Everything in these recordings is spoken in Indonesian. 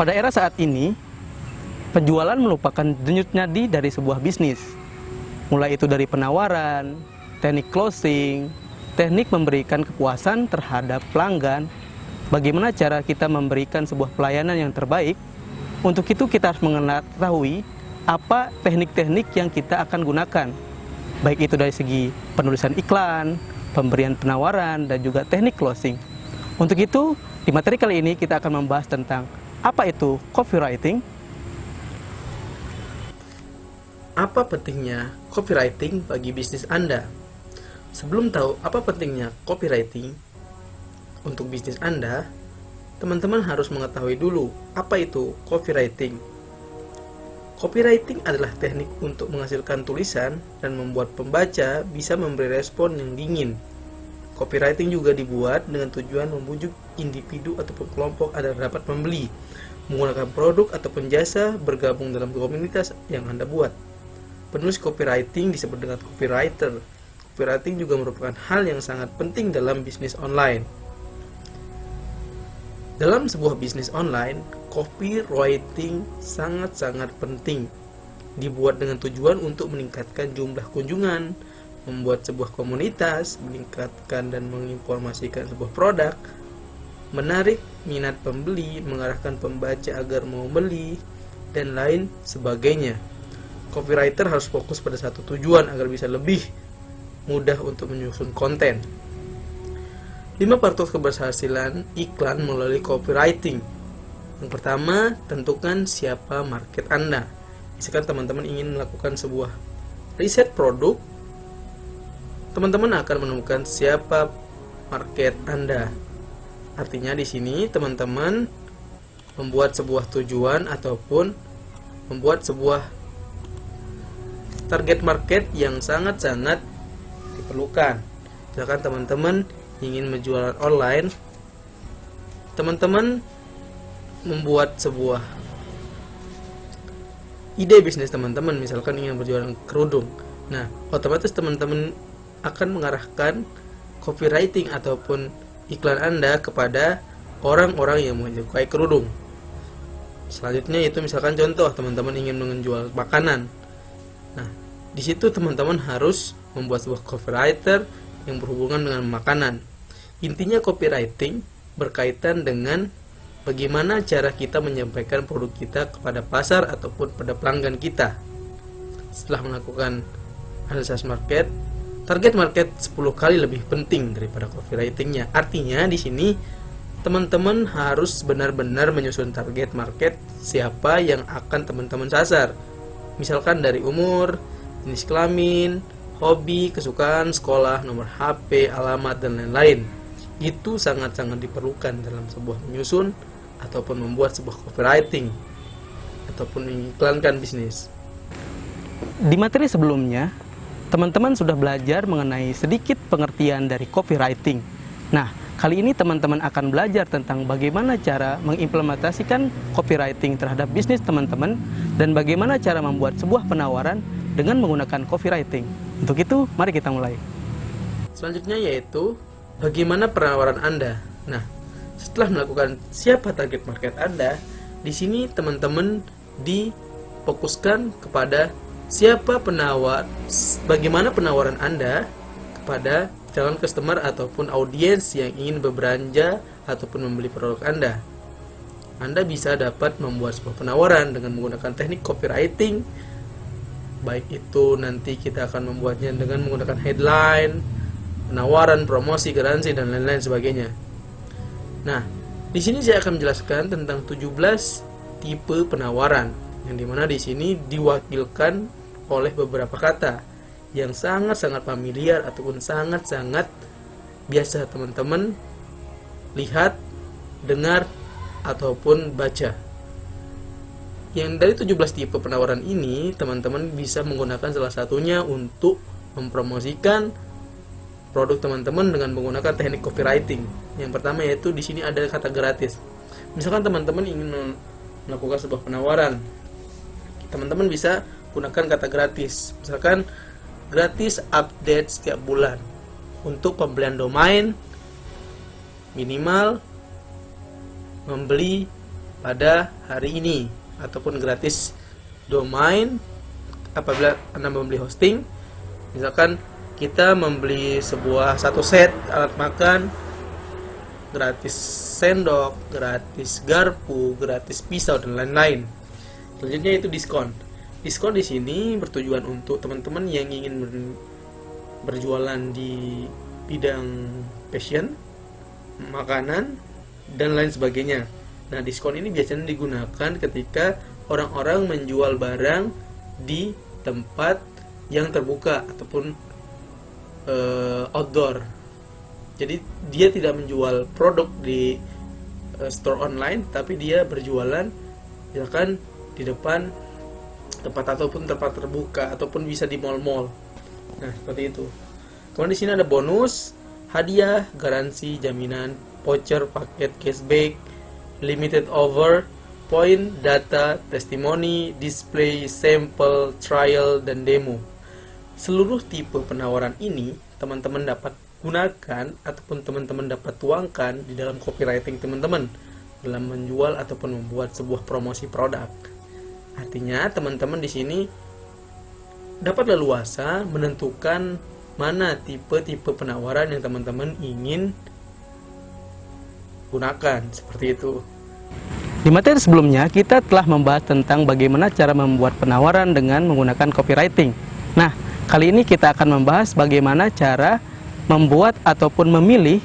Pada era saat ini, penjualan merupakan denyut nadi dari sebuah bisnis. Mulai itu dari penawaran, teknik closing, teknik memberikan kepuasan terhadap pelanggan, bagaimana cara kita memberikan sebuah pelayanan yang terbaik. Untuk itu kita harus mengetahui apa teknik-teknik yang kita akan gunakan, baik itu dari segi penulisan iklan, pemberian penawaran, dan juga teknik closing. Untuk itu, di materi kali ini kita akan membahas tentang apa itu copywriting. Apa pentingnya copywriting bagi bisnis Anda? Sebelum tahu apa pentingnya copywriting untuk bisnis Anda, teman-teman harus mengetahui dulu apa itu copywriting. Copywriting adalah teknik untuk menghasilkan tulisan dan membuat pembaca bisa memberi respon yang dingin. Copywriting juga dibuat dengan tujuan membujuk individu ataupun kelompok agar dapat membeli, menggunakan produk ataupun jasa, bergabung dalam komunitas yang Anda buat. Penulis copywriting disebut dengan copywriter. Copywriting juga merupakan hal yang sangat penting dalam bisnis online. Dalam sebuah bisnis online, copywriting sangat-sangat penting. Dibuat dengan tujuan untuk meningkatkan jumlah kunjungan, membuat sebuah komunitas, meningkatkan dan menginformasikan sebuah produk, menarik minat pembeli, mengarahkan pembaca agar mau beli, dan lain sebagainya. Copywriter harus fokus pada satu tujuan agar bisa lebih mudah untuk menyusun konten. 5 faktor keberhasilan iklan melalui copywriting. Yang pertama, tentukan siapa market Anda. Misalkan teman-teman ingin melakukan sebuah riset produk, teman-teman akan menemukan siapa market Anda. Artinya di sini teman-teman membuat sebuah tujuan ataupun membuat sebuah target market yang sangat-sangat diperlukan. Misalkan teman-teman ingin menjual online, teman-teman membuat sebuah ide bisnis teman-teman, misalkan ingin berjualan kerudung. Nah, otomatis teman-teman akan mengarahkan copywriting ataupun iklan Anda kepada orang-orang yang menyukai kerudung. Selanjutnya itu misalkan contoh teman-teman ingin menjual makanan. Nah, di situ teman-teman harus membuat sebuah copywriter yang berhubungan dengan makanan. Intinya copywriting berkaitan dengan bagaimana cara kita menyampaikan produk kita kepada pasar ataupun pada pelanggan kita. Setelah melakukan analisis market, target market 10 kali lebih penting daripada copywritingnya. Artinya di sini teman-teman harus benar-benar menyusun target market siapa yang akan teman-teman sasar. Misalkan dari umur, jenis kelamin, hobi, kesukaan, sekolah, nomor HP, alamat, dan lain-lain. Itu sangat-sangat diperlukan dalam sebuah menyusun ataupun membuat sebuah copywriting ataupun mengiklankan bisnis. Di materi sebelumnya, teman-teman sudah belajar mengenai sedikit pengertian dari copywriting. Nah, kali ini teman-teman akan belajar tentang bagaimana cara mengimplementasikan copywriting terhadap bisnis teman-teman dan bagaimana cara membuat sebuah penawaran dengan menggunakan copywriting. Untuk itu, mari kita mulai. Selanjutnya yaitu bagaimana penawaran Anda. Nah, setelah melakukan siapa target market Anda, di sini teman-teman difokuskan kepada siapa penawar, bagaimana penawaran Anda kepada calon customer ataupun audiens yang ingin berbelanja ataupun membeli produk Anda. Anda bisa dapat membuat sebuah penawaran dengan menggunakan teknik copywriting, baik itu nanti kita akan membuatnya dengan menggunakan headline, penawaran, promosi, garansi, dan lain-lain sebagainya. Nah, di sini saya akan menjelaskan tentang 17 tipe penawaran, yang dimana di sini diwakilkan oleh beberapa kata yang sangat-sangat familiar ataupun sangat-sangat biasa teman-teman lihat, dengar, ataupun baca. Yang dari 17 tipe penawaran ini, teman-teman bisa menggunakan salah satunya untuk mempromosikan produk teman-teman dengan menggunakan teknik copywriting. Yang pertama yaitu di sini ada kata gratis. Misalkan teman-teman ingin melakukan sebuah penawaran, teman-teman bisa gunakan kata gratis. Misalkan gratis update setiap bulan untuk pembelian domain, minimal membeli pada hari ini, ataupun gratis domain apabila Anda membeli hosting. Misalkan kita membeli satu set alat makan, gratis sendok, gratis garpu, gratis pisau, dan lain-lain. Selanjutnya itu diskon. Diskon di sini bertujuan untuk teman-teman yang ingin berjualan di bidang fashion, makanan, dan lain sebagainya. Nah, diskon ini biasanya digunakan ketika orang-orang menjual barang di tempat yang terbuka ataupun outdoor. Jadi dia tidak menjual produk di store online, tapi dia berjualan misalkan di depan tempat ataupun tempat terbuka, ataupun bisa di mall-mall. Nah, seperti itu. Kemudian di sini ada bonus, hadiah, garansi, jaminan, voucher, paket, cashback, limited offer, point, data, testimoni, display, sampel, trial, dan demo. Seluruh tipe penawaran ini teman-teman dapat gunakan ataupun teman-teman dapat tuangkan di dalam copywriting teman-teman dalam menjual ataupun membuat sebuah promosi produk. Artinya teman-teman di sini dapat leluasa menentukan mana tipe-tipe penawaran yang teman-teman ingin gunakan, seperti itu. Di materi sebelumnya kita telah membahas tentang bagaimana cara membuat penawaran dengan menggunakan copywriting. Nah, kali ini kita akan membahas bagaimana cara membuat ataupun memilih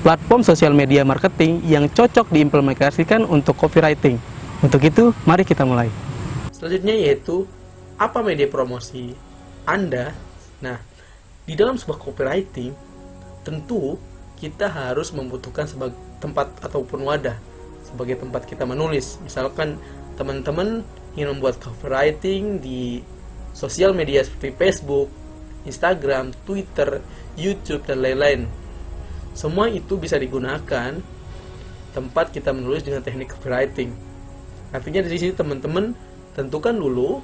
platform sosial media marketing yang cocok diimplementasikan untuk copywriting. Untuk itu, mari kita mulai. Selanjutnya yaitu apa media promosi Anda. Nah, di dalam sebuah copywriting tentu kita harus membutuhkan sebagai tempat ataupun wadah sebagai tempat kita menulis. Misalkan teman-teman ingin membuat copywriting di sosial media seperti Facebook, Instagram, Twitter, YouTube, dan lain-lain. Semua itu bisa digunakan tempat kita menulis dengan teknik copywriting. Artinya di sini teman-teman tentukan dulu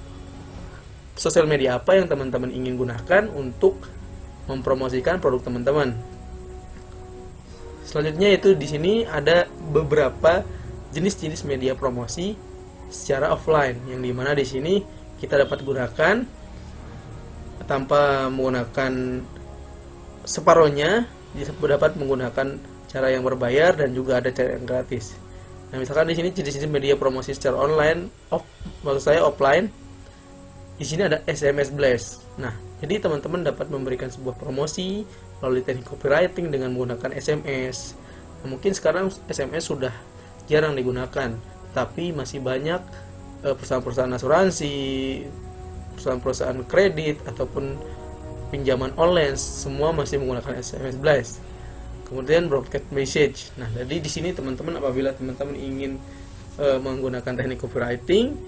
sosial media apa yang teman-teman ingin gunakan untuk mempromosikan produk teman-teman. Selanjutnya itu di sini ada beberapa jenis-jenis media promosi secara offline, yang dimana di sini kita dapat gunakan tanpa menggunakan separohnya, dapat menggunakan cara yang berbayar dan juga ada cara yang gratis. Nah, misalkan di sini jenis-jenis media promosi secara online, offline. Di sini ada SMS blast. Nah, jadi teman-teman dapat memberikan sebuah promosi melalui teknik copywriting dengan menggunakan SMS. Nah, mungkin sekarang SMS sudah jarang digunakan, tapi masih banyak perusahaan-perusahaan asuransi, perusahaan-perusahaan kredit ataupun pinjaman online, semua masih menggunakan SMS blast. Kemudian broadcast message. Nah, jadi di sini teman-teman apabila teman-teman ingin menggunakan teknik copywriting,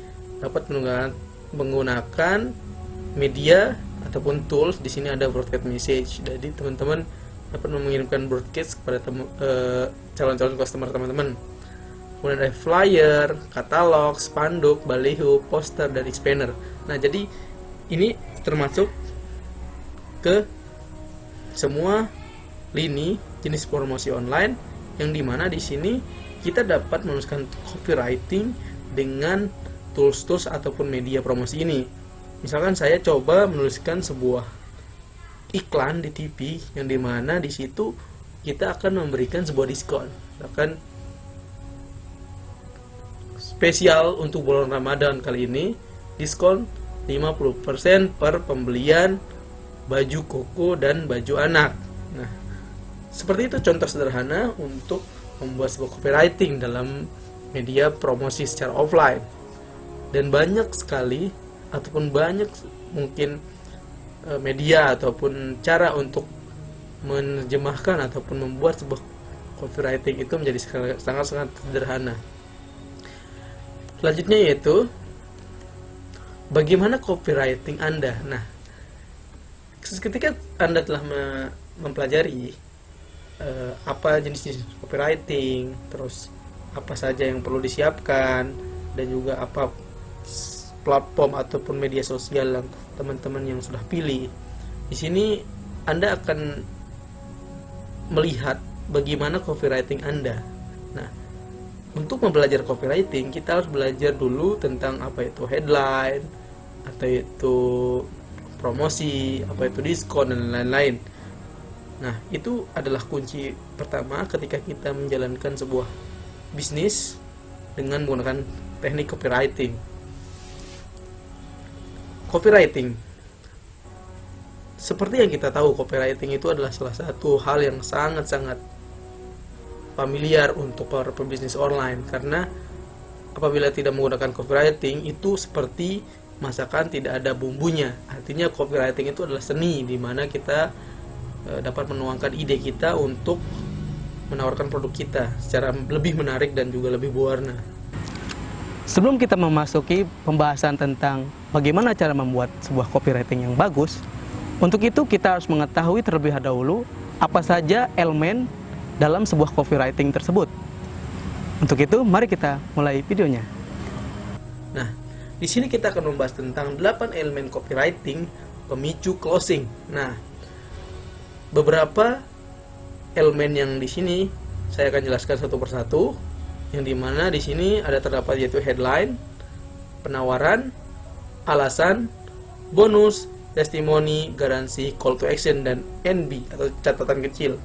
dapat menggunakan media ataupun tools. Di sini ada broadcast message. Jadi teman-teman dapat mengirimkan broadcast kepada calon-calon customer teman-teman. Kemudian ada flyer, katalog, spanduk, baliho, poster, dan expander. Nah, jadi ini termasuk ke semua lini jenis promosi online, yang dimana di sini kita dapat menuliskan copywriting dengan tools-tools ataupun media promosi ini. Misalkan saya coba menuliskan sebuah iklan di TV, yang dimana di situ kita akan memberikan sebuah diskon, akan spesial untuk bulan Ramadan kali ini, diskon 50% per pembelian baju koko dan baju anak. Nah, seperti itu contoh sederhana untuk membuat sebuah copywriting dalam media promosi secara offline. Dan banyak sekali ataupun banyak mungkin media ataupun cara untuk menerjemahkan ataupun membuat sebuah copywriting itu menjadi sangat-sangat sederhana. Selanjutnya yaitu bagaimana copywriting Anda. Nah, ketika Anda telah mempelajari apa jenis-jenis copywriting, terus apa saja yang perlu disiapkan, dan juga apa platform ataupun media sosial yang teman-teman yang sudah pilih, di sini Anda akan melihat bagaimana copywriting Anda. Nah, untuk mempelajari copywriting, kita harus belajar dulu tentang apa itu headline, atau itu promosi, apa itu diskon, dan lain-lain. Nah, itu adalah kunci pertama ketika kita menjalankan sebuah bisnis dengan menggunakan teknik copywriting. Copywriting, seperti yang kita tahu, copywriting itu adalah salah satu hal yang sangat-sangat familiar untuk para pebisnis online, karena apabila tidak menggunakan copywriting itu seperti masakan tidak ada bumbunya. Artinya copywriting itu adalah seni di mana kita dapat menuangkan ide kita untuk menawarkan produk kita secara lebih menarik dan juga lebih berwarna. Sebelum kita memasuki pembahasan tentang bagaimana cara membuat sebuah copywriting yang bagus, untuk itu kita harus mengetahui terlebih dahulu apa saja elemen dalam sebuah copywriting tersebut. Untuk itu, mari kita mulai videonya. Nah, di sini kita akan membahas tentang 8 elemen copywriting pemicu closing. Nah, beberapa elemen yang di sini saya akan jelaskan satu persatu. Yang dimana di sini ada terdapat yaitu headline, penawaran, alasan, bonus, testimoni, garansi, call to action, dan NB atau catatan kecil.